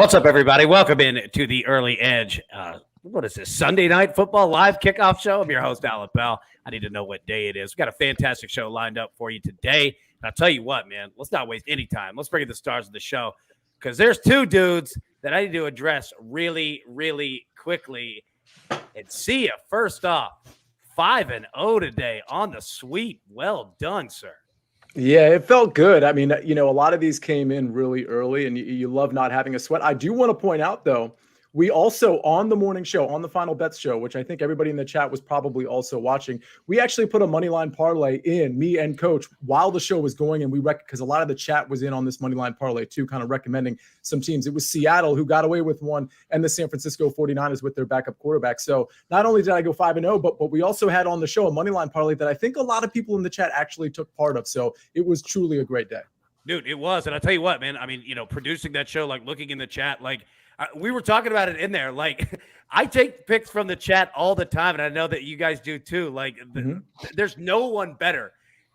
What's up, everybody? Welcome in to the Early Edge. What is this, Sunday Night Football live kickoff show? I'm your host, Alan Bell. I need to know what day it is. We've got a fantastic show lined up for you today. And I'll tell you what, man, let's not waste any time. Let's bring in the stars of the show because there's two dudes that I need to address really, really quickly. And see ya. First off, 5-0 today on the sweep. Well done, sir. Yeah, it felt good. I mean, a lot of these came in really early, and you love not having a sweat. I do want to point out, though, we also, on the morning show, on the Final Bets show, which I think everybody in the chat was probably also watching, we actually put a moneyline parlay in, me and Coach, while the show was going, and because a lot of the chat was in on this moneyline parlay, too, kind of recommending some teams. It was Seattle who got away with one, and the San Francisco 49ers with their backup quarterback. So not only did I go 5-0, but we also had on the show a moneyline parlay that I think a lot of people in the chat actually took part of. So it was truly a great day. Dude, it was. And I'll tell you what, man, I mean, producing that show, like looking in the chat, like, we were talking about it in there. Like, I take picks from the chat all the time, and I know that you guys do too. Like, there's no one better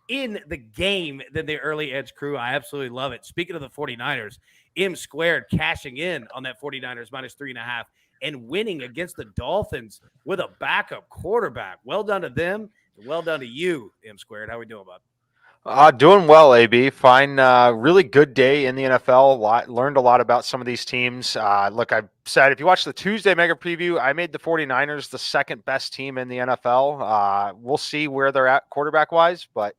in the game than the Early Edge crew. I absolutely love it. Speaking of the 49ers, M Squared cashing in on that 49ers minus 3.5 and winning against the Dolphins with a backup quarterback. Well done to them. And well done to you, M Squared. How we doing, bud? Doing well, AB. Fine. Really good day in the NFL. Learned a lot about some of these teams. Look, I said, if you watch the Tuesday mega preview, I made the 49ers the second best team in the NFL. We'll see where they're at quarterback-wise, but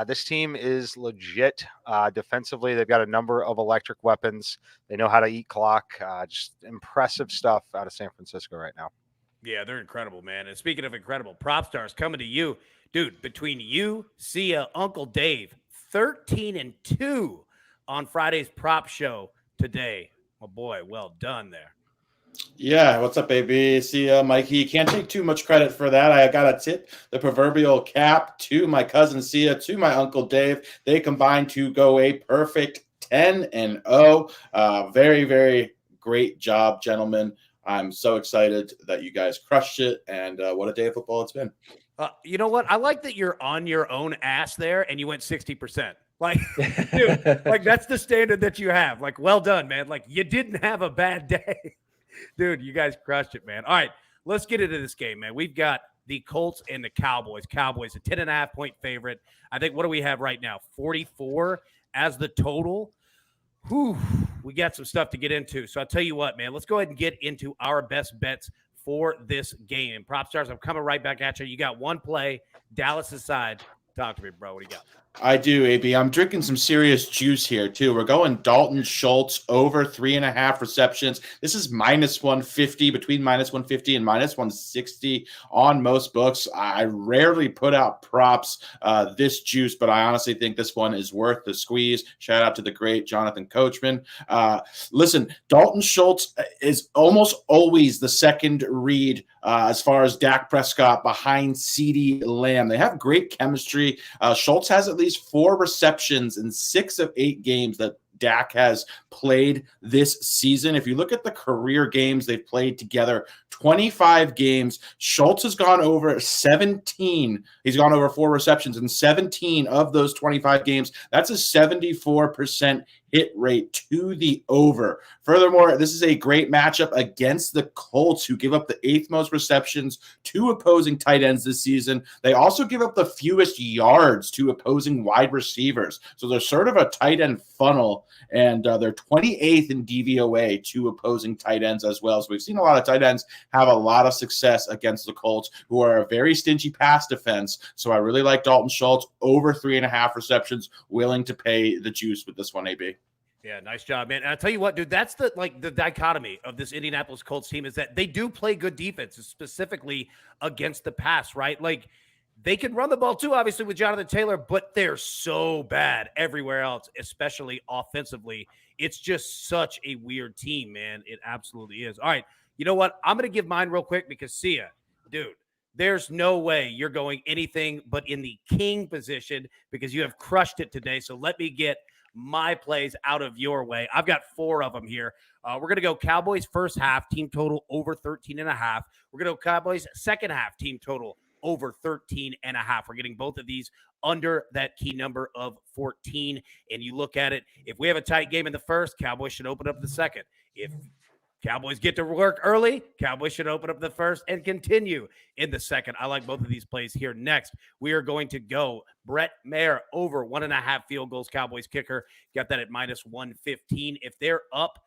this team is legit defensively. They've got a number of electric weapons. They know how to eat clock. Just impressive stuff out of San Francisco right now. Yeah, they're incredible, man. And speaking of incredible, prop stars coming to you. Dude, between you, Sia, Uncle Dave, 13-2 on Friday's prop show today. Oh, boy, well done there. Yeah, what's up, AB? Sia, Mikey. Can't take too much credit for that. I got to tip the proverbial cap to my cousin Sia, to my Uncle Dave. They combined to go a perfect 10-0. Very, very great job, gentlemen. I'm so excited that you guys crushed it, and what a day of football it's been. You know what? I like that you're on your own ass there, and you went 60%. Like, dude, like that's the standard that you have. Like, well done, man. Like, you didn't have a bad day. Dude, you guys crushed it, man. All right, let's get into this game, man. We've got the Colts and the Cowboys. Cowboys, a 10.5-point favorite. I think, what do we have right now? 44 as the total. Whew, we got some stuff to get into. So I'll tell you what, man, let's go ahead and get into our best bets for this game. Prop stars, I'm coming right back at you. You got one play, Dallas aside. Talk to me, bro. What do you got? I do, AB. I'm drinking some serious juice here, too. We're going Dalton Schultz over 3.5 receptions. This is minus 150, between minus 150 and minus 160 on most books. I rarely put out props this juice, but I honestly think this one is worth the squeeze. Shout out to the great Jonathan Coachman. Listen, Dalton Schultz is almost always the second read as far as Dak Prescott behind CeeDee Lamb. They have great chemistry. Schultz has at least 4 receptions in 6 of 8 games that Dak has played this season. If you look at the career games they've played together, 25 games, Schultz has gone over 17. He's gone over 4 receptions in 17 of those 25 games. That's a 74% hit rate to the over. Furthermore, this is a great matchup against the Colts, who give up the 8th most receptions to opposing tight ends this season. They also give up the fewest yards to opposing wide receivers. So they're sort of a tight end funnel, and they're 28th in DVOA to opposing tight ends as well. So we've seen a lot of tight ends have a lot of success against the Colts, who are a very stingy pass defense. So I really like Dalton Schultz over 3.5 receptions, willing to pay the juice with this one, AB. Yeah, nice job, man. And I'll tell you what, dude, that's the dichotomy of this Indianapolis Colts team, is that they do play good defense, specifically against the pass, right? Like, they can run the ball too, obviously, with Jonathan Taylor, but they're so bad everywhere else, especially offensively. It's just such a weird team, man. It absolutely is. All right, you know what? I'm going to give mine real quick because, Sia, dude, there's no way you're going anything but in the king position because you have crushed it today. So let me get my plays out of your way. I've got 4 of them here. We're going to go Cowboys first half, team total over 13.5. We're going to go Cowboys second half, team total over 13.5. We're getting both of these under that key number of 14. And you look at it, if we have a tight game in the first, Cowboys should open up the second. If Cowboys get to work early, Cowboys should open up the first and continue in the second. I like both of these plays here. Next, we are going to go Brett Maher over 1.5 field goals. Cowboys kicker, got that at minus 115. If they're up,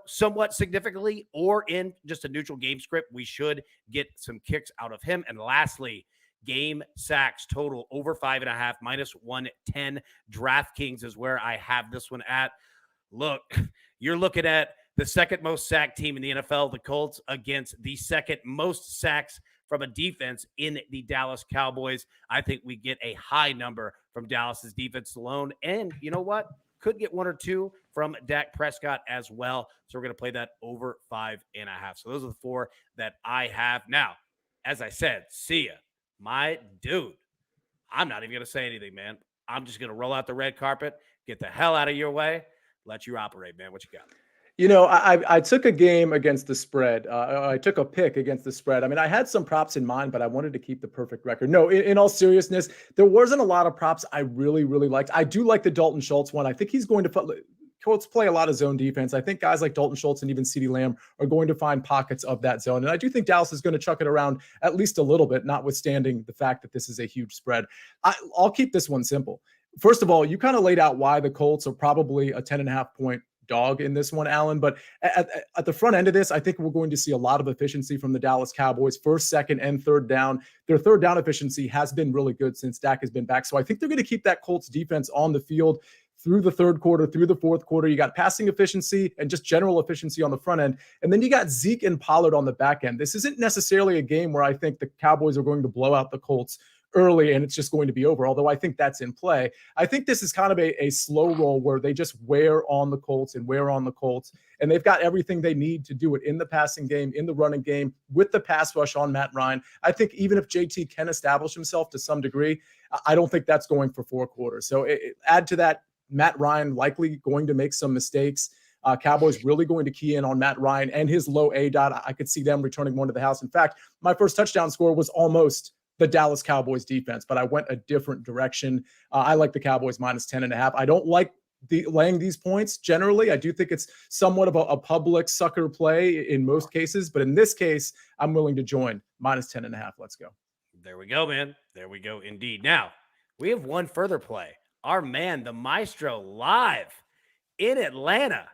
somewhat significantly or in just a neutral game script, we should get some kicks out of him. And lastly, game sacks total over 5.5, minus 110. DraftKings is where I have this one at. Look, you're looking at the second most sacked team in the NFL, the Colts, against the second most sacks from a defense in the Dallas Cowboys. I think we get a high number from Dallas's defense alone. And you know what? Could get 1 or 2 from Dak Prescott as well. So we're going to play that over 5.5. So those are the 4 that I have. Now, as I said, see ya, my dude. I'm not even going to say anything, man. I'm just going to roll out the red carpet, get the hell out of your way, let you operate, man. What you got? I took a game against the spread. I took a pick against the spread. I mean, I had some props in mind, but I wanted to keep the perfect record. No, in all seriousness, there wasn't a lot of props I really, really liked. I do like the Dalton Schultz one. I think he's going to Colts play a lot of zone defense. I think guys like Dalton Schultz and even CeeDee Lamb are going to find pockets of that zone. And I do think Dallas is going to chuck it around at least a little bit, notwithstanding the fact that this is a huge spread. I'll keep this one simple. First of all, you kind of laid out why the Colts are probably a 10.5 point dog in this one, Alan. But at the front end of this, I think we're going to see a lot of efficiency from the Dallas Cowboys, first, second, and third down. Their third down efficiency has been really good since Dak has been back. So I think they're going to keep that Colts defense on the field through the third quarter, through the fourth quarter. You got passing efficiency and just general efficiency on the front end. And then you got Zeke and Pollard on the back end. This isn't necessarily a game where I think the Cowboys are going to blow out the Colts early and it's just going to be over, although I think that's in play. I think this is kind of a slow roll where they just wear on the Colts, and they've got everything they need to do it in the passing game, in the running game, with the pass rush on Matt Ryan. I think even if JT can establish himself to some degree, I don't think that's going for 4 quarters. So add to that, Matt Ryan likely going to make some mistakes. Cowboys really going to key in on Matt Ryan and his low ADOT. I could see them returning one to the house. In fact, my first touchdown score was almost the Dallas Cowboys defense, but I went a different direction. I like the Cowboys minus 10.5. I don't like laying these points generally. I do think it's somewhat of a public sucker play in most cases, but in this case, I'm willing to join minus 10.5. Let's go. There we go, man. There we go indeed. Now, we have one further play. Our man, the Maestro, live in Atlanta.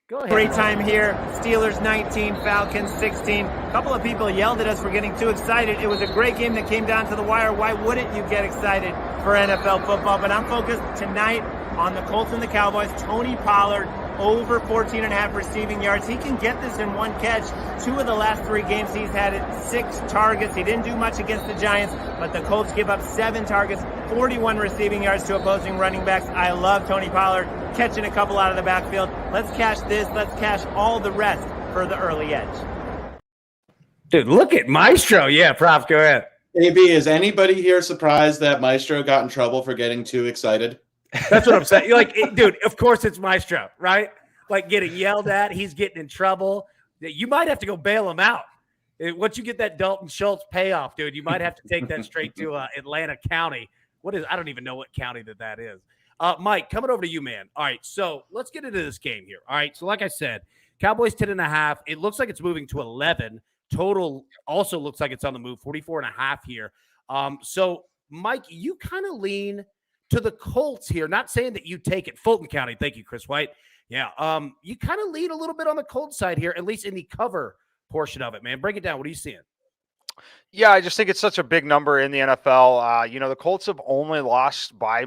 Go ahead. Great time here. Steelers 19, Falcons 16. A couple of people yelled at us for getting too excited. It was a great game that came down to the wire. Why wouldn't you get excited for NFL football? But I'm focused tonight on the Colts and the Cowboys. Tony Pollard over 14.5 receiving yards. He can get this in one catch. 2 of the last 3 games he's had it 6 targets. He didn't do much against the Giants, but the Colts give up 7 targets, 41 receiving yards to opposing running backs. I love Tony Pollard catching a couple out of the backfield. Let's cash this. Let's cash all the rest for the early edge. Dude, look at Maestro. Yeah, Prof, go ahead. AB, is anybody here surprised that Maestro got in trouble for getting too excited? That's what I'm saying. Dude, of course it's Maestro, right? Like getting yelled at. He's getting in trouble. You might have to go bail him out. Once you get that Dalton Schultz payoff, dude, you might have to take that straight to Atlanta County. I don't even know what county that is. Mike, coming over to you, man. All right, so let's get into this game here. All right, so like I said, Cowboys 10.5. It looks like it's moving to 11. Total also looks like it's on the move, 44.5 here. So, Mike, you kind of lean to the Colts here. Not saying that you take it. Fulton County. Thank you, Chris White. Yeah, you kind of lean a little bit on the Colts side here, at least in the cover portion of it, man. Break it down. What are you seeing? Yeah, I just think it's such a big number in the NFL. The Colts have only lost by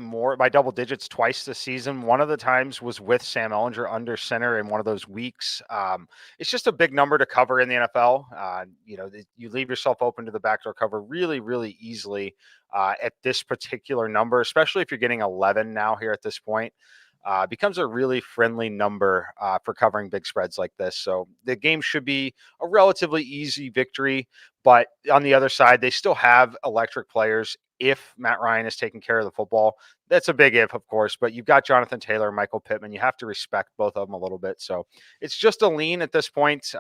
double digits twice this season. One of the times was with Sam Ehlinger under center in one of those weeks. It's just a big number to cover in the NFL. You leave yourself open to the backdoor cover really, really easily at this particular number, especially if you're getting 11 now here at this point. becomes a really friendly number for covering big spreads like this. So the game should be a relatively easy victory. But on the other side, they still have electric players if Matt Ryan is taking care of the football. That's a big if, of course, but you've got Jonathan Taylor, Michael Pittman. You have to respect both of them a little bit. So it's just a lean at this point.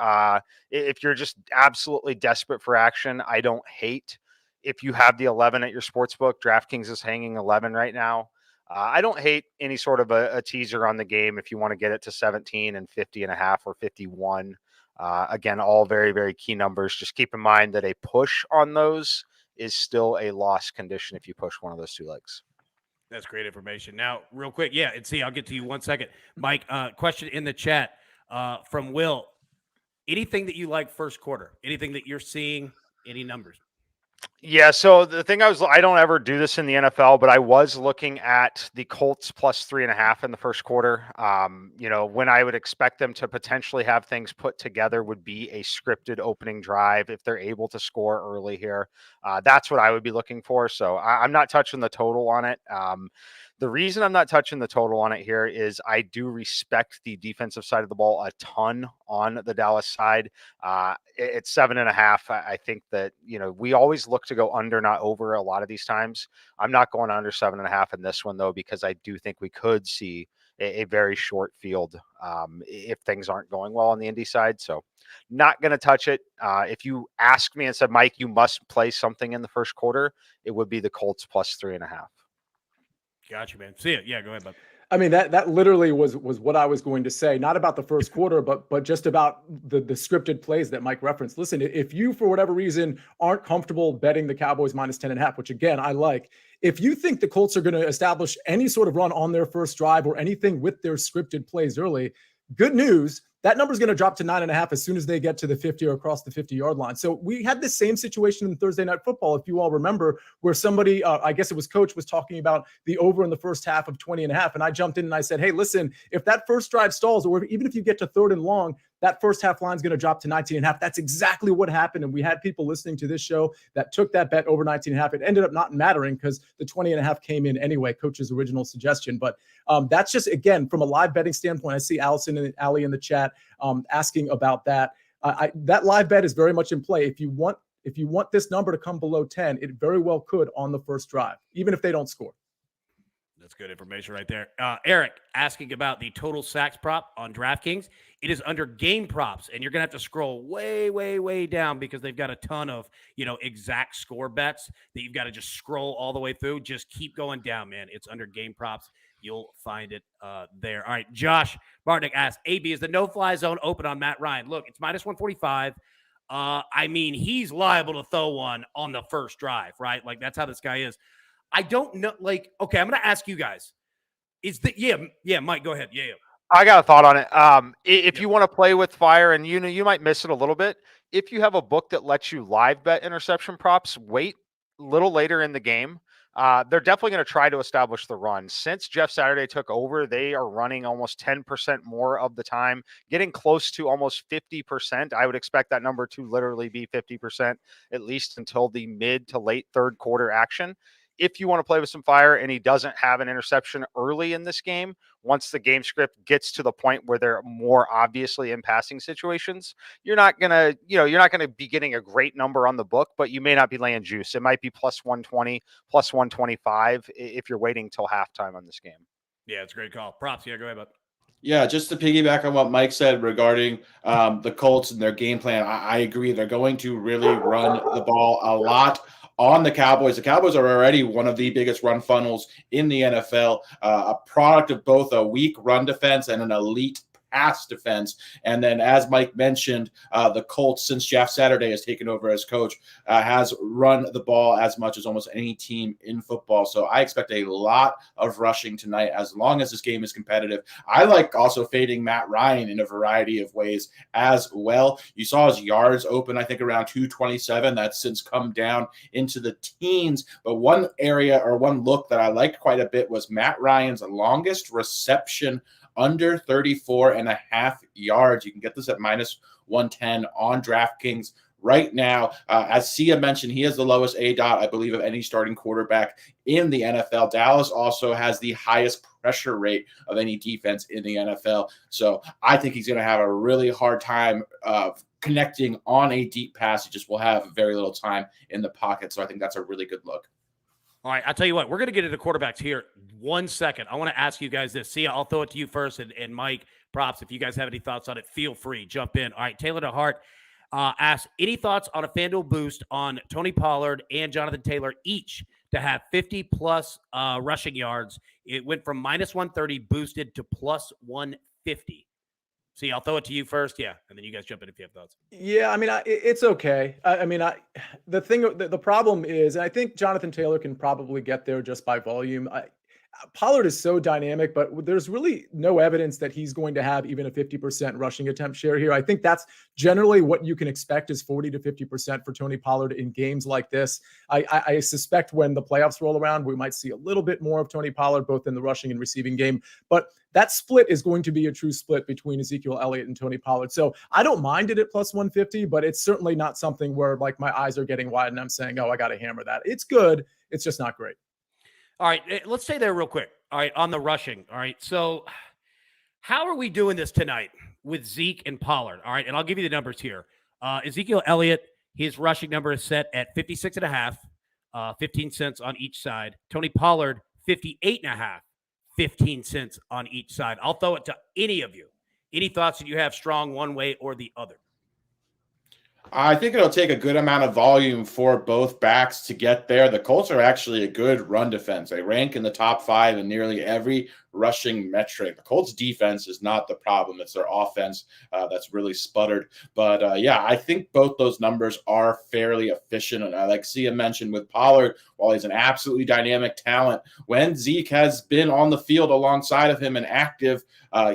If you're just absolutely desperate for action, I don't hate if you have the 11 at your sports book. DraftKings is hanging 11 right now. I don't hate any sort of a teaser on the game if you want to get it to 17 and 50.5 or 51. Again, all very, very key numbers. Just keep in mind that a push on those is still a loss condition if you push one of those two legs. That's great information. Now, real quick, and see, I'll get to you 1 second. Mike, question in the chat from Will. Anything that you like first quarter? Anything that you're seeing? Any numbers? Yeah, so the thing I don't ever do this in the NFL, but I was looking at the Colts plus 3.5 in the first quarter. When I would expect them to potentially have things put together would be a scripted opening drive if they're able to score early here. That's what I would be looking for. So I'm not touching the total on it. The reason I'm not touching the total on it here is I do respect the defensive side of the ball a ton on the Dallas side. It's 7.5. I think that, we always look to go under, not over a lot of these times. I'm not going under 7.5 in this one, though, because I do think we could see a very short field if things aren't going well on the Indy side. So not going to touch it. If you asked me and said, Mike, you must play something in the first quarter, it would be the Colts plus 3.5. Gotcha, man. See it. Yeah, go ahead, bud. I mean, that literally was what I was going to say, not about the first quarter, but just about the scripted plays that Mike referenced. Listen, if you, for whatever reason, aren't comfortable betting the Cowboys minus 10.5, which again, I like, if you think the Colts are going to establish any sort of run on their first drive or anything with their scripted plays early, good news. That number is going to drop to 9.5 as soon as they get to the 50 or across the 50-yard line. So we had the same situation in Thursday Night Football, if you all remember, where somebody, I guess it was Coach, was talking about the over in the first half of 20.5. And I jumped in and I said, hey, listen, if that first drive stalls, or even if you get to 3rd and long, that first half line is going to drop to 19.5. That's exactly what happened. And we had people listening to this show that took that bet over 19.5. It ended up not mattering because the 20.5 came in anyway, Coach's original suggestion. But that's just, again, from a live betting standpoint, I see Allison and Ali in the chat asking about that. That live bet is very much in play. If you want this number to come below 10, it very well could on the first drive, even if they don't score. That's good information right there. Eric asking about the total sacks prop on DraftKings. It is under game props, and you're going to have to scroll way, way, way down because they've got a ton of, exact score bets that you've got to just scroll all the way through. Just keep going down, man. It's under game props. You'll find it there. All right, Josh Bartnick asks, AB, is the no-fly zone open on Matt Ryan? Look, it's minus 145. He's liable to throw one on the first drive, right? Like, that's how this guy is. I don't know. Like, okay, I'm going to ask you guys. Mike, go ahead. Yeah. I got a thought on it. If you want to play with fire and you might miss it a little bit, if you have a book that lets you live bet interception props, wait a little later in the game. They're definitely going to try to establish the run. Since Jeff Saturday took over, they are running almost 10% more of the time, getting close to almost 50%. I would expect that number to literally be 50%, at least until the mid to late third quarter action. If you want to play with some fire and he doesn't have an interception early in this game, once the game script gets to the point where they're more obviously in passing situations, you're not going to be getting a great number on the book, but you may not be laying juice. It might be plus 120, plus 125 if you're waiting till halftime on this game. Yeah, it's a great call. Props. Yeah, go ahead, bud. Yeah, just to piggyback on what Mike said regarding the Colts and their game plan, I agree. They're going to really run the ball a lot on the Cowboys. The Cowboys are already one of the biggest run funnels in the NFL, a product of both a weak run defense and an elite pass defense. And then, as Mike mentioned, the Colts, since Jeff Saturday has taken over as coach, has run the ball as much as almost any team in football. So I expect a lot of rushing tonight as long as this game is competitive. I like also fading Matt Ryan in a variety of ways as well. You saw his yards open, I think, around 227. That's since come down into the teens. But one area or one look that I liked quite a bit was Matt Ryan's longest reception under 34.5 yards. You can get this at minus 110 on DraftKings right now. As Sia mentioned, he has the lowest ADOT, I believe, of any starting quarterback in the NFL. Dallas also has the highest pressure rate of any defense in the NFL. So I think he's going to have a really hard time connecting on a deep pass. He just will have very little time in the pocket. So I think that's a really good look. All right, I'll tell you what, we're going to get into quarterbacks here. 1 second. I want to ask you guys this. See, I'll throw it to you first, and Mike, props, if you guys have any thoughts on it, feel free. Jump in. All right, Taylor DeHart asks, any thoughts on a FanDuel boost on Tony Pollard and Jonathan Taylor each to have 50-plus rushing yards? It went from minus 130 boosted to plus 150. See, I'll throw it to you first, yeah, and then you guys jump in if you have thoughts. Yeah, I mean, it's okay. The problem is, and I think Jonathan Taylor can probably get there just by volume. Pollard is so dynamic, but there's really no evidence that he's going to have even a 50% rushing attempt share here. I think that's generally what you can expect is 40 to 50% for Tony Pollard in games like this. I suspect when the playoffs roll around, we might see a little bit more of Tony Pollard, both in the rushing and receiving game. But that split is going to be a true split between Ezekiel Elliott and Tony Pollard. So I don't mind it at plus 150, but it's certainly not something where like my eyes are getting wide and I'm saying, oh, I got to hammer that. It's good. It's just not great. All right, let's stay there real quick. All right, on the rushing. All right, so how are we doing this tonight with Zeke and Pollard? All right, and I'll give you the numbers here. Ezekiel Elliott, his rushing number is set at 56.5, 15 cents on each side. Tony Pollard, 58.5, 15 cents on each side. I'll throw it to any of you. Any thoughts that you have strong one way or the other? I think it'll take a good amount of volume for both backs to get there. The Colts are actually a good run defense. They rank in the top 5 in nearly every rushing metric. The Colts defense is not the problem. It's their offense that's really sputtered. But I think both those numbers are fairly efficient. And like Sia mentioned with Pollard, while he's an absolutely dynamic talent, when Zeke has been on the field alongside of him and active,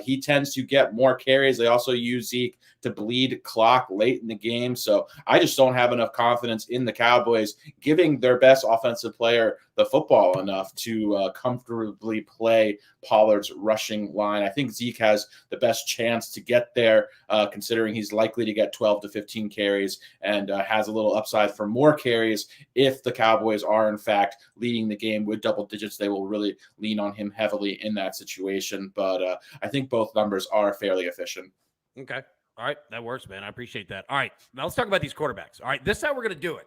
he tends to get more carries. They also use Zeke to bleed clock late in the game. So I just don't have enough confidence in the Cowboys giving their best offensive player the football enough to comfortably play Pollard's rushing line. I think Zeke has the best chance to get there, considering he's likely to get 12 to 15 carries and has a little upside for more carries. If the Cowboys are, in fact, leading the game with double digits, they will really lean on him heavily in that situation. But I think both numbers are fairly efficient. Okay. All right. That works, man. I appreciate that. All right. Now let's talk about these quarterbacks. All right. This is how we're going to do it.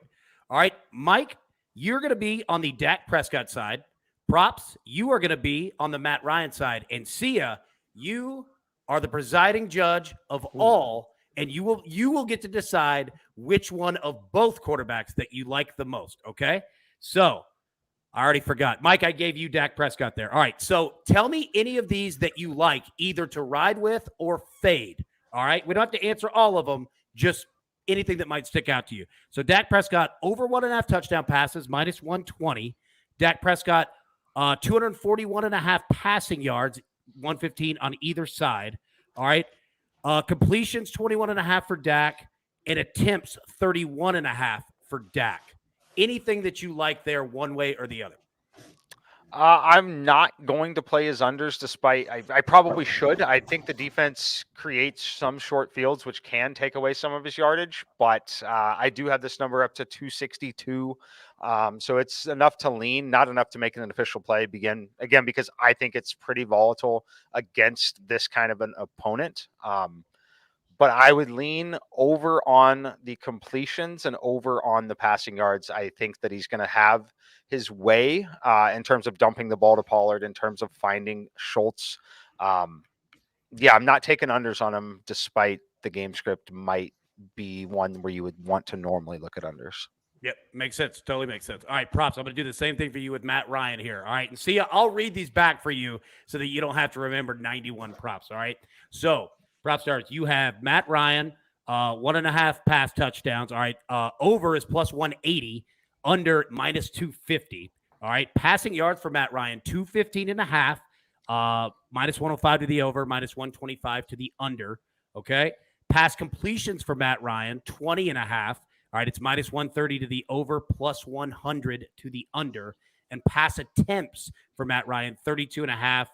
All right. Mike, you're going to be on the Dak Prescott side. Props, you are going to be on the Matt Ryan side. And Sia, you are the presiding judge of all, and you will get to decide which one of both quarterbacks that you like the most. Okay. So I already forgot. Mike, I gave you Dak Prescott there. All right. So tell me any of these that you like either to ride with or fade. All right. We don't have to answer all of them, just anything that might stick out to you. So Dak Prescott, over 1.5 touchdown passes, minus 120. Dak Prescott, 241.5 passing yards, 115 on either side. All right. Completions, 21.5 for Dak, and attempts, 31.5 for Dak. Anything that you like there one way or the other? I'm not going to play his unders, despite I probably should. I think the defense creates some short fields, which can take away some of his yardage. But I do have this number up to 262. So it's enough to lean, not enough to make an official play. Again, because I think it's pretty volatile against this kind of an opponent. But I would lean over on the completions and over on the passing yards. I think that he's going to have his way in terms of dumping the ball to Pollard, in terms of finding Schultz. I'm not taking unders on him, despite the game script might be one where you would want to normally look at unders. Yep, makes sense. Totally makes sense. All right, props. I'm going to do the same thing for you with Matt Ryan here. All right, and see, I'll read these back for you so that you don't have to remember 91 props. All right, so prop stars, you have Matt Ryan, 1.5 pass touchdowns. All right, over is plus 180, under minus 250. All right, passing yards for Matt Ryan, 215.5, minus 105 to the over, minus 125 to the under. Okay, pass completions for Matt Ryan, 20.5. All right, it's minus 130 to the over, plus 100 to the under. And pass attempts for Matt Ryan, 32.5.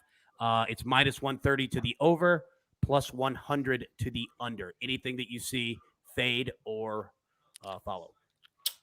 It's minus 130 to the over, plus 100 to the under. Anything that you see fade or follow?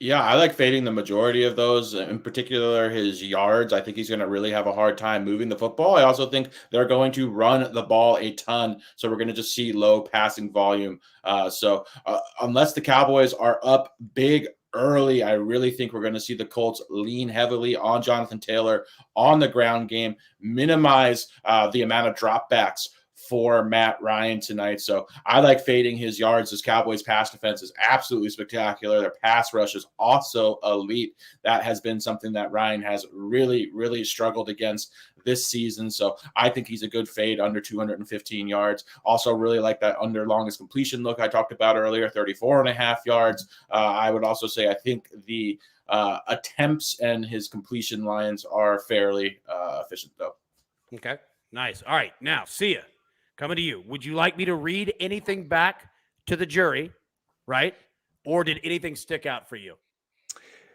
Yeah, I like fading the majority of those, in particular his yards. I think he's going to really have a hard time moving the football. I also think they're going to run the ball a ton, so we're going to just see low passing volume. Unless the Cowboys are up big early, I really think we're going to see the Colts lean heavily on Jonathan Taylor on the ground game, minimize the amount of dropbacks for Matt Ryan tonight. So I like fading his yards. This Cowboys pass defense is absolutely spectacular. Their pass rush is also elite. That has been something that Ryan has really, really struggled against this season. So I think he's a good fade under 215 yards. Also really like that under longest completion look I talked about earlier, 34.5 yards. I would also say I think the attempts and his completion lines are fairly efficient though. Okay, nice. All right, now, see ya. Coming to you. Would you like me to read anything back to the jury, right? Or did anything stick out for you?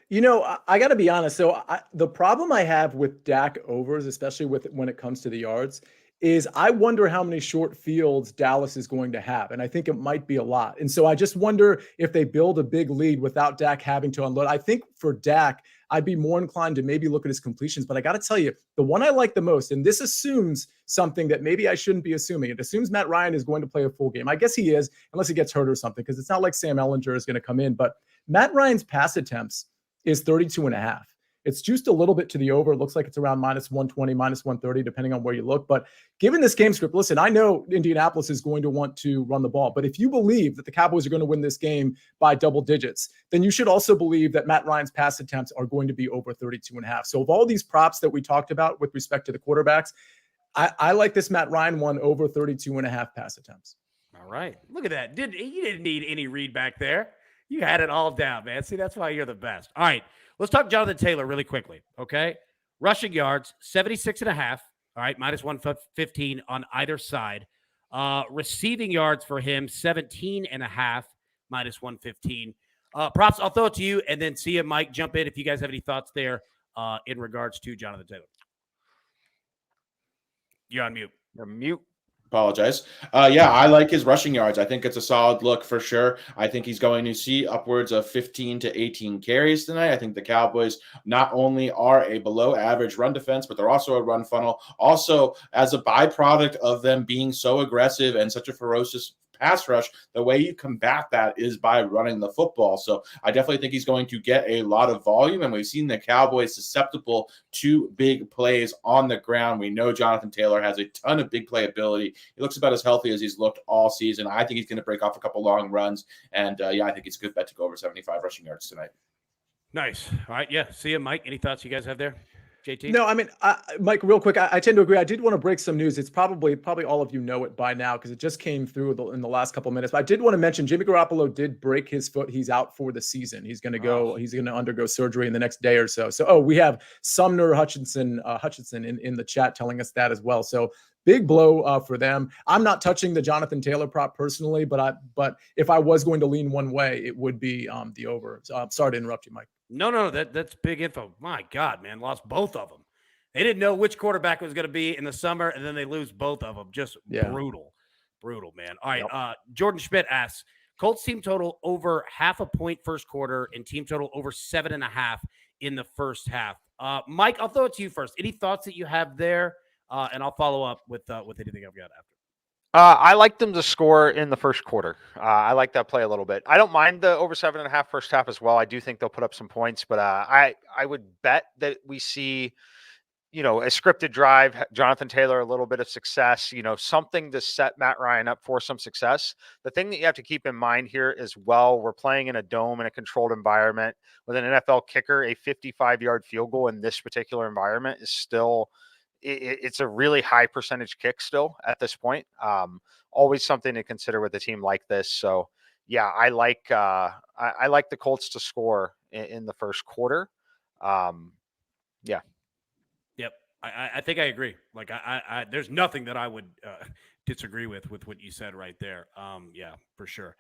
You know, I got to be honest. So the problem I have with Dak overs, especially when it comes to the yards, is I wonder how many short fields Dallas is going to have. And I think it might be a lot. And so I just wonder if they build a big lead without Dak having to unload. I think for Dak, I'd be more inclined to maybe look at his completions. But I got to tell you, the one I like the most, and this assumes something that maybe I shouldn't be assuming. It assumes Matt Ryan is going to play a full game. I guess he is, unless he gets hurt or something, because it's not like Sam Ellinger is going to come in. But Matt Ryan's pass attempts is 32.5. It's juiced a little bit to the over. It looks like it's around -120, -130, depending on where you look. But given this game script, listen, I know Indianapolis is going to want to run the ball. But if you believe that the Cowboys are going to win this game by double digits, then you should also believe that Matt Ryan's pass attempts are going to be over 32.5. So of all these props that we talked about with respect to the quarterbacks, I like this Matt Ryan one over 32.5 pass attempts. All right. Look at that. You didn't need any read back there. You had it all down, man. See, that's why you're the best. All right. Let's talk Jonathan Taylor really quickly, okay? Rushing yards, 76.5. All right, -115 on either side. Receiving yards for him, 17.5, -115. Props, I'll throw it to you, and then see you, Mike, jump in if you guys have any thoughts there in regards to Jonathan Taylor. You're on mute. You're mute. Apologize. Yeah, I like his rushing yards. I think it's a solid look for sure. I think he's going to see upwards of 15 to 18 carries tonight. I think the Cowboys not only are a below average run defense, but they're also a run funnel. Also, as a byproduct of them being so aggressive and such a ferocious pass rush, the way you combat that is by running the football. So I definitely think he's going to get a lot of volume, and we've seen the Cowboys susceptible to big plays on the ground. We know Jonathan Taylor has a ton of big play ability. He looks about as healthy as he's looked all season. I think he's going to break off a couple long runs, and I think it's a good bet to go over 75 rushing yards tonight. Nice. All right, yeah. See you, Mike. Any thoughts you guys have there? JT? No, I mean, Mike, real quick, I tend to agree. I did want to break some news. It's probably all of you know it by now because it just came through in the last couple of minutes. But I did want to mention Jimmy Garoppolo did break his foot. He's out for the season. He's going to go. He's going to undergo surgery in the next day or so. So, we have Sumner Hutchinson in the chat telling us that as well. So big blow for them. I'm not touching the Jonathan Taylor prop personally, but if I was going to lean one way, it would be the over. So I'm sorry to interrupt you, Mike. No, that's big info. My God, man, lost both of them. They didn't know which quarterback was going to be in the summer, and then they lose both of them. Just brutal, man. All right, Jordan Schmidt asks, Colts team total over 0.5 point first quarter and team total over 7.5 in the first half. Mike, I'll throw it to you first. Any thoughts that you have there? And I'll follow up with anything I've got after. I like them to score in the first quarter. I like that play a little bit. I don't mind the over 7.5 first half as well. I do think they'll put up some points, but I would bet that we see, a scripted drive, Jonathan Taylor, a little bit of success, something to set Matt Ryan up for some success. The thing that you have to keep in mind here as well, we're playing in a dome in a controlled environment with an NFL kicker. A 55-yard field goal in this particular environment is still it's a really high percentage kick still at this point. Always something to consider with a team like this. So yeah, I like the Colts to score in the first quarter. Yeah. Yep. I think I agree. Like I there's nothing that I would disagree with what you said right there. Yeah, for sure.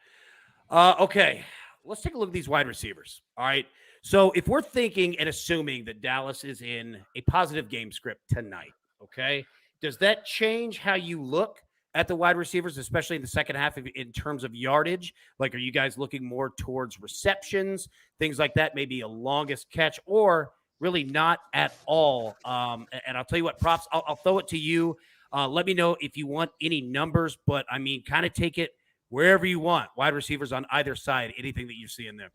Okay. Let's take a look at these wide receivers. All right. So if we're thinking and assuming that Dallas is in a positive game script tonight, okay, does that change how you look at the wide receivers, especially in the second half in terms of yardage? Like, are you guys looking more towards receptions, things like that, maybe a longest catch, or really not at all? And I'll tell you what, props, I'll throw it to you. Let me know if you want any numbers, but I mean, kind of take it wherever you want. Wide receivers on either side, anything that you see in there.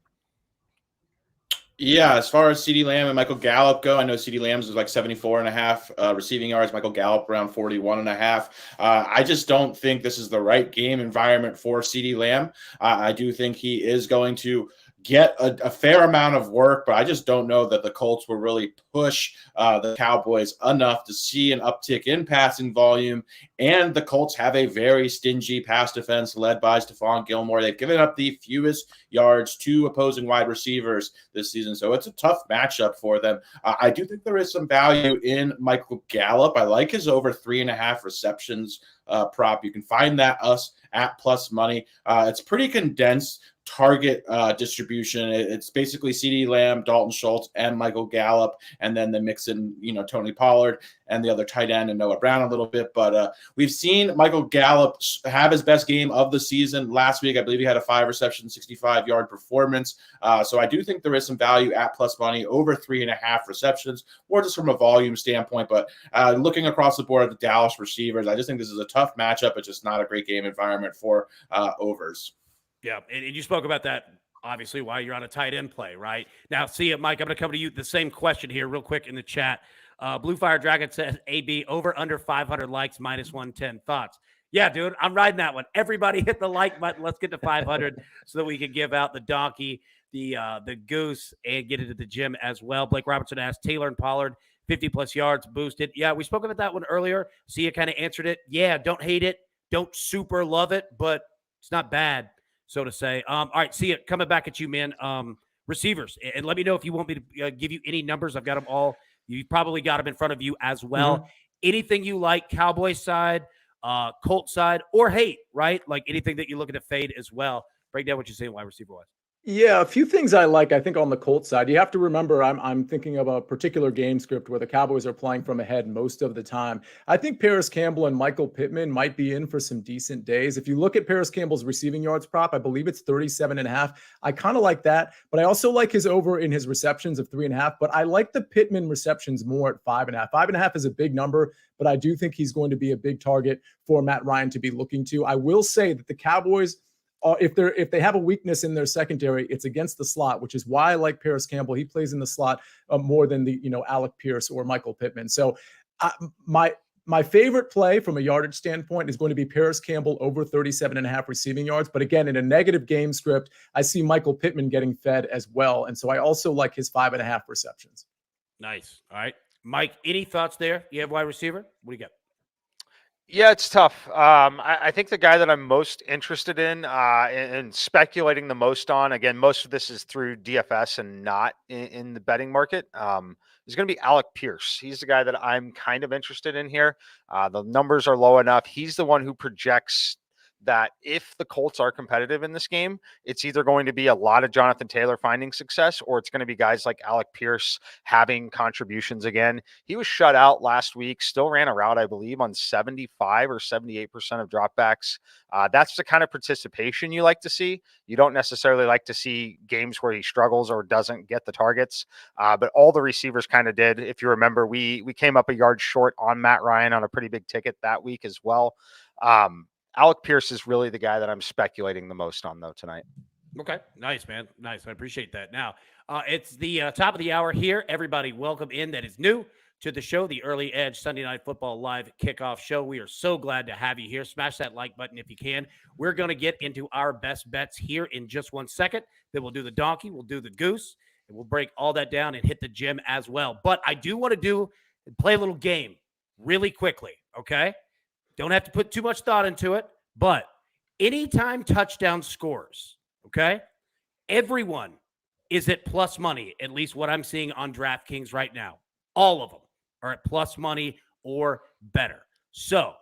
Yeah, as far as CeeDee Lamb and Michael Gallup go, I know CeeDee Lamb's was like 74.5 receiving yards, Michael Gallup around 41.5. I just don't think this is the right game environment for CeeDee Lamb. I do think he is going to get a fair amount of work, but I just don't know that the Colts will really push the Cowboys enough to see an uptick in passing volume. And the Colts have a very stingy pass defense led by Stephon Gilmore. They've given up the fewest yards to opposing wide receivers this season, so it's a tough matchup for them. I do think there is some value in Michael Gallup. I like his over 3.5 receptions prop. You can find that us at plus money. It's pretty condensed target distribution. It's basically CeeDee Lamb, Dalton Schultz, and Michael Gallup, and then they mix in, Tony Pollard and the other tight end and Noah Brown a little bit. But we've seen Michael Gallup have his best game of the season last week. I believe he had a 5-reception, 65-yard performance. So I do think there is some value at plus money over 3.5 receptions, or just from a volume standpoint. But looking across the board at the Dallas receivers, I just think this is a tough matchup. It's just not a great game environment for overs. Yeah, and you spoke about that, obviously, while you're on a tight end play, right? Now, see it, Mike, I'm going to come to you. The same question here real quick in the chat. Blue Fire Dragon says, AB, over under 500 likes, minus 110. Thoughts? Yeah, dude, I'm riding that one. Everybody hit the like button. Let's get to 500 so that we can give out the donkey, the goose, and get into the gym as well. Blake Robertson asked, Taylor and Pollard, 50-plus yards boosted. Yeah, we spoke about that one earlier. See, you kind of answered it. Yeah, don't hate it. Don't super love it, but it's not bad, so to say. All right, see it coming back at you, man. Receivers, and let me know if you want me to give you any numbers. I've got them all. You probably got them in front of you as well. Mm-hmm. Anything you like, Cowboys side, Colts side, or hate, right? Like anything that you're looking to fade as well. Break down what you're saying wide receiver wise. Yeah, a few things I like, I think, on the Colts side. You have to remember, I'm thinking of a particular game script where the Cowboys are playing from ahead most of the time. I think Paris Campbell and Michael Pittman might be in for some decent days. If you look at Paris Campbell's receiving yards prop, I believe it's 37.5. I kind of like that, but I also like his over in his receptions of 3.5. But I like the Pittman receptions more at 5.5. 5.5 is a big number, but I do think he's going to be a big target for Matt Ryan to be looking to. I will say that the Cowboys, if they have a weakness in their secondary, it's against the slot, which is why I like Paris Campbell. He plays in the slot more than the Alec Pierce or Michael Pittman. So my favorite play from a yardage standpoint is going to be Paris Campbell over 37.5 receiving yards. But again, in a negative game script, I see Michael Pittman getting fed as well, and so I also like his 5.5 receptions. Nice. All right, Mike. Any thoughts there? You have wide receiver. What do you got? Yeah, it's tough. I think the guy that I'm most interested in and speculating the most on, again, most of this is through DFS and not in the betting market, is going to be Alec Pierce. He's the guy that I'm kind of interested in here. The numbers are low enough. He's the one who projects that if the Colts are competitive in this game, it's either going to be a lot of Jonathan Taylor finding success, or it's going to be guys like Alec Pierce having contributions again. He was shut out last week, still ran a route, I believe, on 75 or 78% of dropbacks. That's the kind of participation you like to see. You don't necessarily like to see games where he struggles or doesn't get the targets, but all the receivers kind of did. If you remember, we came up a yard short on Matt Ryan on a pretty big ticket that week as well. Alec Pierce is really the guy that I'm speculating the most on, though, tonight. Okay. Nice, man. Nice. I appreciate that. Now, it's the top of the hour here. Everybody, welcome in that is new to the show, the Early Edge Sunday Night Football Live Kickoff Show. We are so glad to have you here. Smash that like button if you can. We're going to get into our best bets here in just 1 second. Then we'll do the donkey, we'll do the goose, and we'll break all that down and hit the gym as well. But I do want to play a little game really quickly, okay? Don't have to put too much thought into it, but anytime touchdown scores, okay, everyone is at plus money, at least what I'm seeing on DraftKings right now. All of them are at plus money or better. So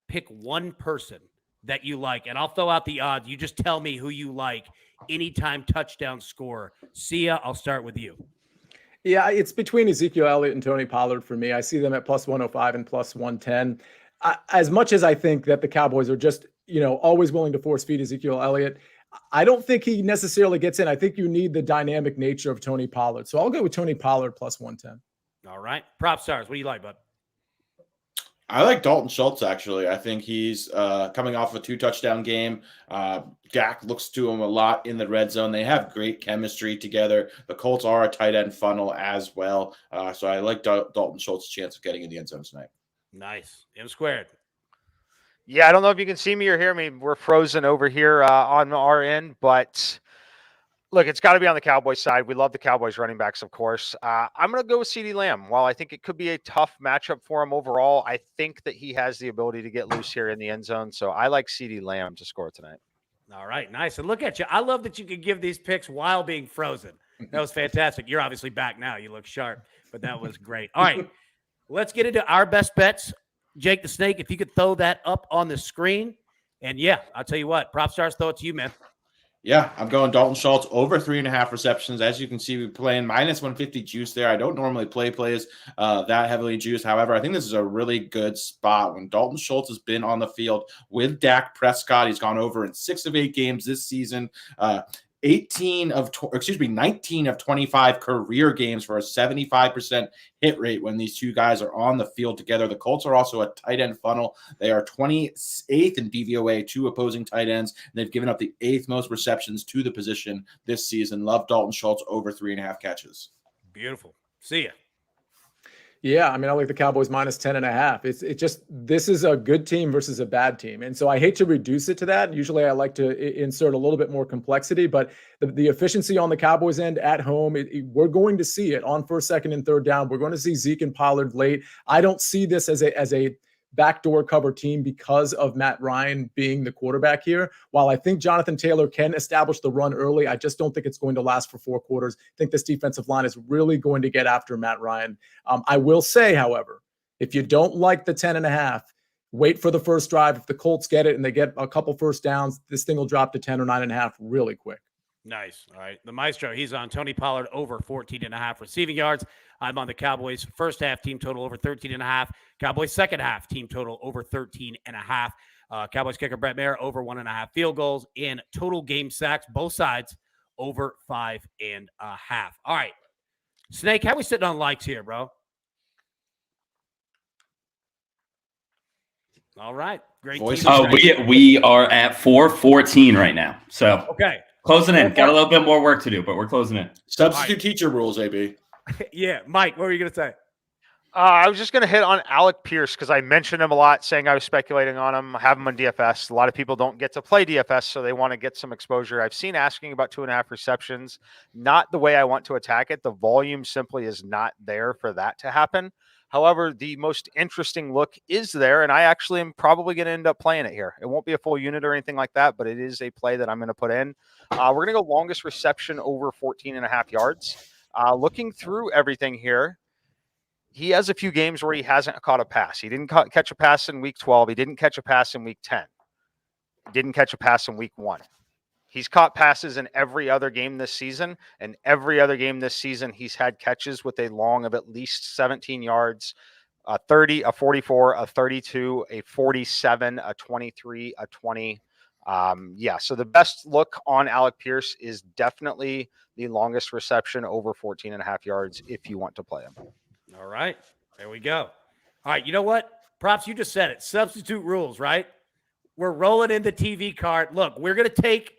pick one person that you like, and I'll throw out the odds. You just tell me who you like. Anytime touchdown score. Sia, I'll start with you. Yeah, it's between Ezekiel Elliott and Tony Pollard for me. I see them at plus 105 and plus 110. As much as I think that the Cowboys are just, always willing to force feed Ezekiel Elliott, I don't think he necessarily gets in. I think you need the dynamic nature of Tony Pollard. So I'll go with Tony Pollard plus 110. All right. Prop stars. What do you like, bud? I like Dalton Schultz, actually. I think he's coming off a 2-touchdown game. Dak looks to him a lot in the red zone. They have great chemistry together. The Colts are a tight end funnel as well. So I like Dalton Schultz's chance of getting in the end zone tonight. Nice. M squared. Yeah, I don't know if you can see me or hear me. We're frozen over here on our end, but look, it's got to be on the Cowboys side. We love the Cowboys running backs, of course. I'm going to go with CeeDee Lamb. While I think it could be a tough matchup for him overall, I think that he has the ability to get loose here in the end zone. So I like CeeDee Lamb to score tonight. All right, nice. And look at you. I love that you could give these picks while being frozen. That was fantastic. You're obviously back now. You look sharp, but that was great. All right, let's get into our best bets. Jake the Snake, if you could throw that up on the screen. And yeah, I'll tell you what, prop stars, throw it to you, man. Yeah, I'm going Dalton Schultz over 3.5 receptions. As you can see, we're playing minus 150 juice there. I don't normally play plays that heavily juice. However, I think this is a really good spot. When Dalton Schultz has been on the field with Dak Prescott, he's gone over in 6 of 8 games this season. 19 of 25 career games for a 75% hit rate when these two guys are on the field together. The Colts are also a tight end funnel. They are 28th in DVOA to opposing tight ends. They've given up the 8th most receptions to the position this season. Love Dalton Schultz over 3.5 catches. Beautiful. See ya. Yeah, I mean, I like the Cowboys minus 10.5. It's just, this is a good team versus a bad team. And so I hate to reduce it to that. Usually I like to insert a little bit more complexity, but the efficiency on the Cowboys end at home, we're going to see it on first, second, and third down. We're going to see Zeke and Pollard late. I don't see this as a backdoor cover team because of Matt Ryan being the quarterback here. While I think Jonathan Taylor can establish the run early, I just don't think it's going to last for 4 quarters. I think this defensive line is really going to get after Matt Ryan. I will say, however, if you don't like the 10.5, wait for the first drive. If the Colts get it and they get a couple first downs, this thing will drop to 10 or 9.5 really quick. Nice. All right. The Maestro, he's on Tony Pollard over 14.5 receiving yards. I'm on the Cowboys first half team total over 13.5. Cowboys second half team total over 13.5. Cowboys kicker Brett Maher over 1.5 field goals in total game sacks. Both sides over 5.5. All right. Snake, how we sitting on likes here, bro? All right. Great. We are at 414 right now. So okay. Closing in. Got a little bit more work to do, but we're closing in. Substitute teacher rules, AB. Yeah. Mike, what were you going to say? I was just going to hit on Alec Pierce because I mentioned him a lot, saying I was speculating on him. I have him on DFS. A lot of people don't get to play DFS, so they want to get some exposure. I've seen asking about 2.5 receptions. Not the way I want to attack it. The volume simply is not there for that to happen. However, the most interesting look is there, and I actually am probably going to end up playing it here. It won't be a full unit or anything like that, but it is a play that I'm going to put in. We're going to go longest reception over 14.5 yards. Looking through everything here, he has a few games where he hasn't caught a pass. He didn't catch a pass in week 12. He didn't catch a pass in week 10. He didn't catch a pass in week 1. He's caught passes in every other game this season, and every other game this season, he's had catches with a long of at least 17 yards, a 30, a 44, a 32, a 47, a 23, a 20. So the best look on Alec Pierce is definitely the longest reception over 14.5 yards if you want to play him. All right. There we go. All right. You know what? Props, you just said it. Substitute rules, right? We're rolling in the TV card. Look, we're going to take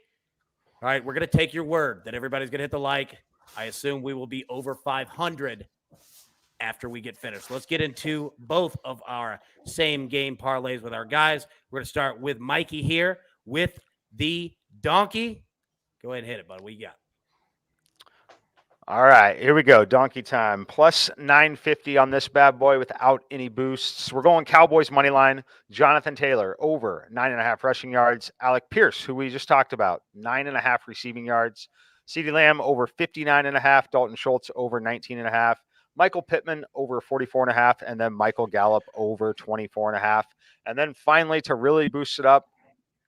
your word that everybody's going to hit the like. I assume we will be over 500 after we get finished. Let's get into both of our same game parlays with our guys. We're going to start with Mikey here with the donkey. Go ahead and hit it, bud. What you got? All right, here we go. Donkey time. Plus 950 on this bad boy without any boosts. We're going Cowboys money line. Jonathan Taylor over 9.5 rushing yards. Alec Pierce, who we just talked about, 9.5 receiving yards. CeeDee Lamb over 59.5. Dalton Schultz over 19.5. Michael Pittman over 44.5. And then Michael Gallup over 24.5. And then finally, to really boost it up,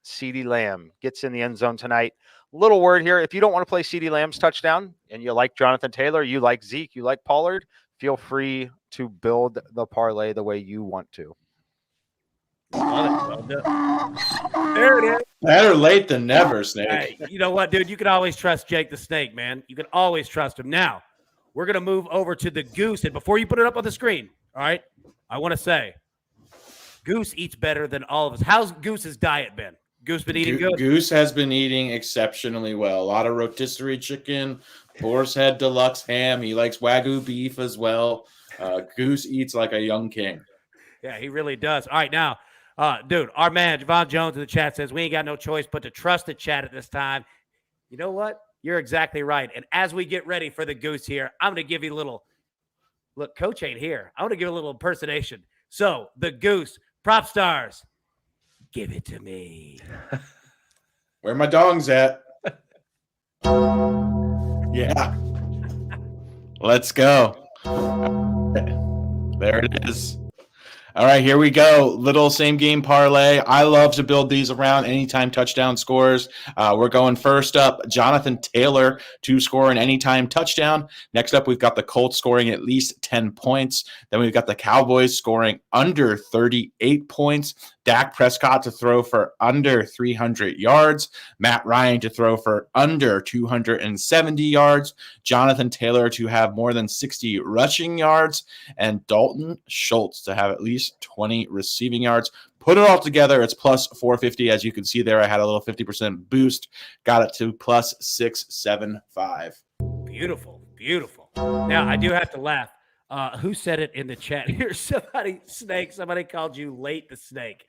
CeeDee Lamb gets in the end zone tonight. Little word here. If you don't want to play CeeDee Lamb's touchdown and you like Jonathan Taylor, you like Zeke, you like Pollard, feel free to build the parlay the way you want to. Love it. Well done. There it is. Better late than never, Snake. Hey, you know what, dude? You can always trust Jake the Snake, man. You can always trust him. Now, we're going to move over to the Goose. And before you put it up on the screen, all right, I want to say Goose eats better than all of us. How's Goose's diet been? Goose been eating good? Goose has been eating exceptionally well. A lot of rotisserie chicken, boar's head deluxe ham. He likes Wagyu beef as well. Goose eats like a young king. Yeah, he really does. All right, now, dude, our man, Javon Jones in the chat says, we ain't got no choice but to trust the chat at this time. You know what? You're exactly right. And as we get ready for the Goose here, I'm going to give you a little – look, Coach ain't here. I want to give a little impersonation. So, the Goose, prop stars, give it to me. Where my dongs at? Yeah. Let's go. There it is. All right, here we go. Little same game parlay. I love to build these around anytime touchdown scores. We're going first up, Jonathan Taylor to score an anytime touchdown. Next up, we've got the Colts scoring at least 10 points. Then we've got the Cowboys scoring under 38 points. Dak Prescott to throw for under 300 yards. Matt Ryan to throw for under 270 yards. Jonathan Taylor to have more than 60 rushing yards. And Dalton Schultz to have at least 20 receiving yards. Put it all together, it's plus 450. As you can see there, I had a little 50% boost. Got it to plus 675. Beautiful, beautiful. Now, I do have to laugh. Who said it in the chat here? Somebody called you late the snake.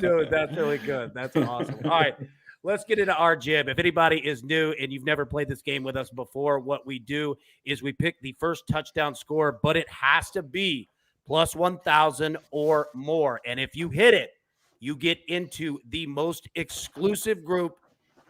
Dude, that's really good. That's awesome. All right, let's get into our jib. If anybody is new and you've never played this game with us before, what we do is we pick the first touchdown score, but it has to be plus 1,000 or more. And if you hit it, you get into the most exclusive group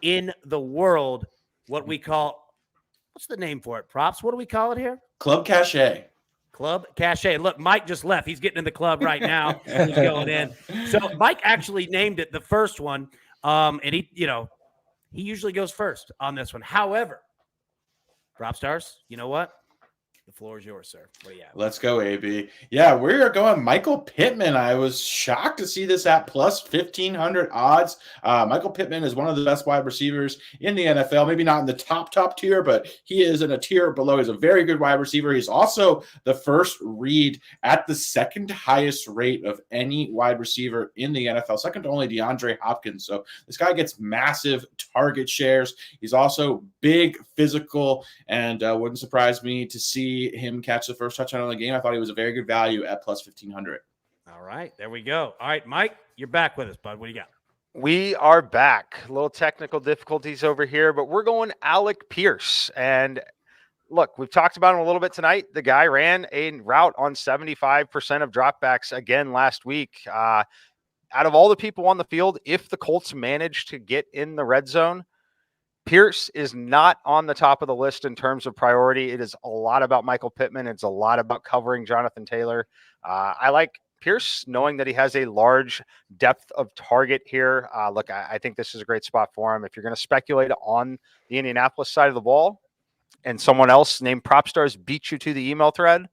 in the world, what we call – what's the name for it, Props? What do we call it here? Club Cachet. Club Cachet. Look, Mike just left. He's getting in the club right now. He's going in. So Mike actually named it the first one, and he usually goes first on this one. However, Prop Stars, you know what? The floor is yours, sir. What do you have? Let's go, AB. Yeah, we are going Michael Pittman. I was shocked to see this at plus 1,500 odds. Michael Pittman is one of the best wide receivers in the NFL. Maybe not in the top tier, but he is in a tier below. He's a very good wide receiver. He's also the first read at the second highest rate of any wide receiver in the NFL, second to only DeAndre Hopkins. So this guy gets massive target shares. He's also big, physical, and wouldn't surprise me to see him catch the first touchdown of the game. I thought he was a very good value at plus 1,500. All right, there we go. All right, Mike, you're back with us, bud. What do you got? We are back. A little technical difficulties over here, but we're going Alec Pierce. And look, we've talked about him a little bit tonight. The guy ran a route on 75% of dropbacks again last week. Out of all the people on the field, if the Colts manage to get in the red zone, Pierce is not on the top of the list in terms of priority. It is a lot about Michael Pittman. It's a lot about covering Jonathan Taylor. I like Pierce, knowing that he has a large depth of target here. Look, I think this is a great spot for him. If you're going to speculate on the Indianapolis side of the ball and someone else named PropStars beat you to the email thread,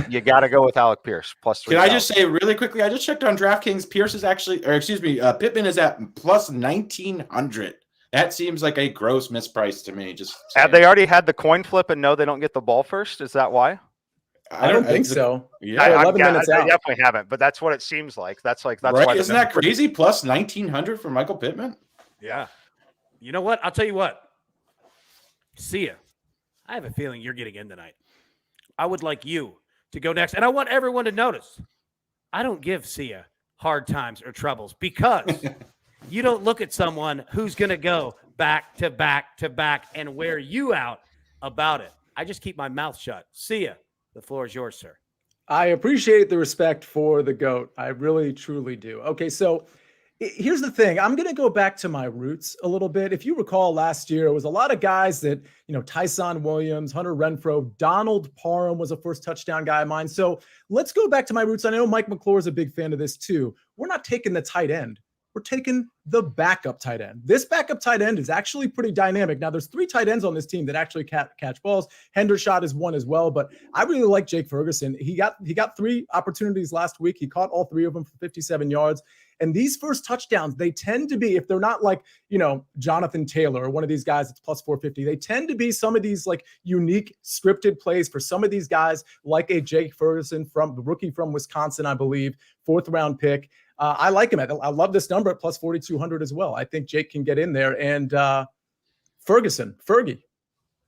you got to go with Alec Pierce plus 3. Can I just say really quickly, I just checked on DraftKings. Pierce is actually, Pittman is at plus 1,900. That seems like a gross misprice to me. Just have they already had the coin flip and know they don't get the ball first? Is that why? I don't think so. Yeah, 11 minutes out. I definitely haven't, but that's what it seems like. That's right. why. Isn't that crazy? Plus 1,900 for Michael Pittman. Yeah. You know what? I'll tell you what. See ya. I have a feeling you're getting in tonight. I would like you to go next, and I want everyone to notice. I don't give Sia hard times or troubles because you don't look at someone who's going to go back to back to back and wear you out about it. I just keep my mouth shut. See ya. The floor is yours, sir. I appreciate the respect for the GOAT. I really, truly do. Okay, so here's the thing. I'm going to go back to my roots a little bit. If you recall last year, it was a lot of guys that, Tyson Williams, Hunter Renfrow, Donald Parham was a first touchdown guy of mine. So let's go back to my roots. I know Mike McClure is a big fan of this too. We're not taking the tight end we're taking the backup tight end. This backup tight end is actually pretty dynamic. Now, there's 3 tight ends on this team that actually catch balls. Hendershot is one as well, but I really like Jake Ferguson. He got 3 opportunities last week. He caught all 3 of them for 57 yards. And these first touchdowns, they tend to be, if they're not like, Jonathan Taylor or one of these guys that's plus 450, they tend to be some of these like unique scripted plays for some of these guys, like a Jake Ferguson, from the rookie from Wisconsin, I believe, 4th round pick. I like him. I love this number at plus 4,200 as well. I think Jake can get in there. And Fergie.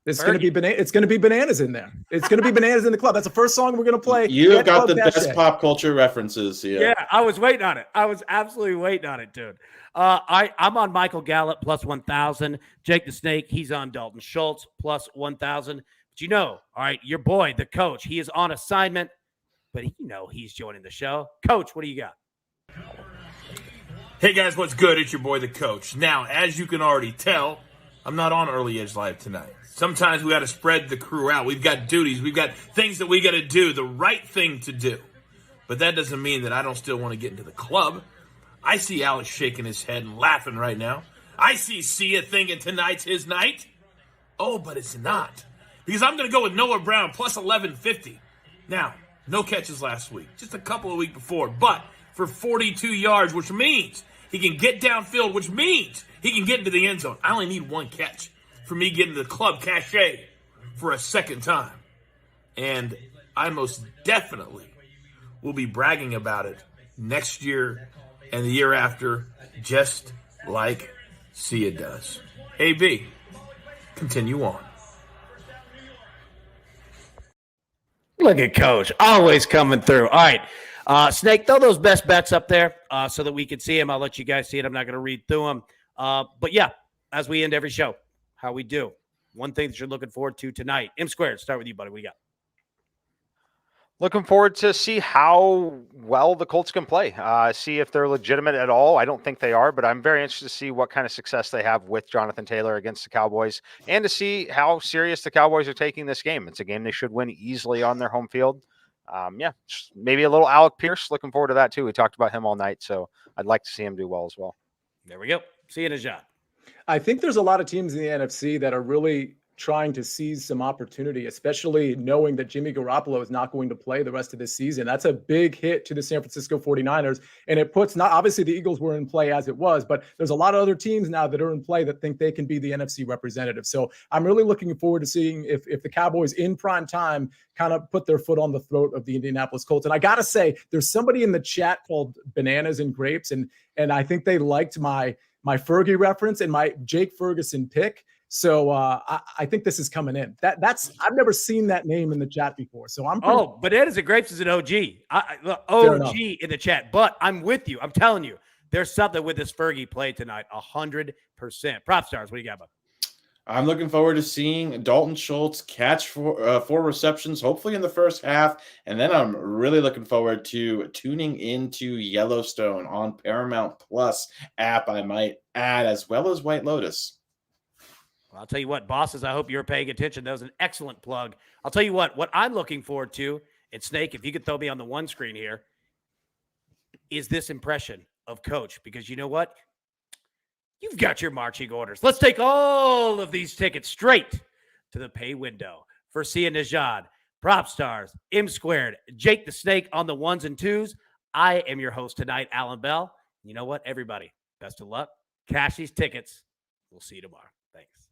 It's going to be bananas in there. It's going to be bananas in the club. That's the first song we're going to play. You got the best pop culture references here. Yeah, I was waiting on it. I was absolutely waiting on it, dude. I'm on Michael Gallup plus 1,000. Jake the Snake, he's on Dalton Schultz plus 1,000. But all right, your boy, the coach, he is on assignment, but he's joining the show. Coach, what do you got? Hey guys, what's good? It's your boy, the coach. Now, as you can already tell, I'm not on Early Edge Live tonight. Sometimes we got to spread the crew out. We've got duties. We've got things that we got to do, the right thing to do. But that doesn't mean that I don't still want to get into the club. I see Alex shaking his head and laughing right now. I see Sia thinking tonight's his night. Oh, but it's not. Because I'm going to go with Noah Brown plus 1150. Now, no catches last week. Just a couple of weeks before. But for 42 yards, which means he can get downfield, which means he can get into the end zone. I only need 1 catch for me getting the club cachet for a second time. And I most definitely will be bragging about it next year and the year after, just like Sia does. AB, continue on. Look at Coach, always coming through. All right, Snake, throw those best bets up there so that we can see them. I'll let you guys see it. I'm not going to read through them. But yeah, as we end every show, how we do. One thing that you're looking forward to tonight. M Squared, start with you, buddy. What do you got? Looking forward to see how well the Colts can play. See if they're legitimate at all. I don't think they are, but I'm very interested to see what kind of success they have with Jonathan Taylor against the Cowboys and to see how serious the Cowboys are taking this game. It's a game they should win easily on their home field. Maybe a little Alec Pierce. Looking forward to that too. We talked about him all night, so I'd like to see him do well as well. There we go. See you in a shot. I think there's a lot of teams in the NFC that are really trying to seize some opportunity, especially knowing that Jimmy Garoppolo is not going to play the rest of this season. That's a big hit to the San Francisco 49ers. And it puts, not obviously the Eagles were in play as it was, but there's a lot of other teams now that are in play that think they can be the NFC representative. So I'm really looking forward to seeing if the Cowboys in prime time kind of put their foot on the throat of the Indianapolis Colts. And I got to say, there's somebody in the chat called Bananas and Grapes. And I think they liked my Fergie reference and my Jake Ferguson pick. So I think this is coming in. I've never seen that name in the chat before. So Bananas and Grapes is an OG. OG in the chat. But I'm with you. I'm telling you, there's something with this Fergie play tonight. 100%. Prop stars, what do you got, bud? I'm looking forward to seeing Dalton Schultz catch 4 receptions, hopefully in the first half. And then I'm really looking forward to tuning into Yellowstone on Paramount Plus app, I might add, as well as White Lotus. Well, I'll tell you what, bosses, I hope you're paying attention. That was an excellent plug. I'll tell you what I'm looking forward to, and Snake, if you could throw me on the one screen here, is this impression of Coach. Because you know what? You've got your marching orders. Let's take all of these tickets straight to the pay window for Sia Najad, Prop Stars, M Squared, Jake the Snake on the 1s and 2s. I am your host tonight, Alan Bell. You know what, everybody? Best of luck. Cash these tickets. We'll see you tomorrow. Thanks.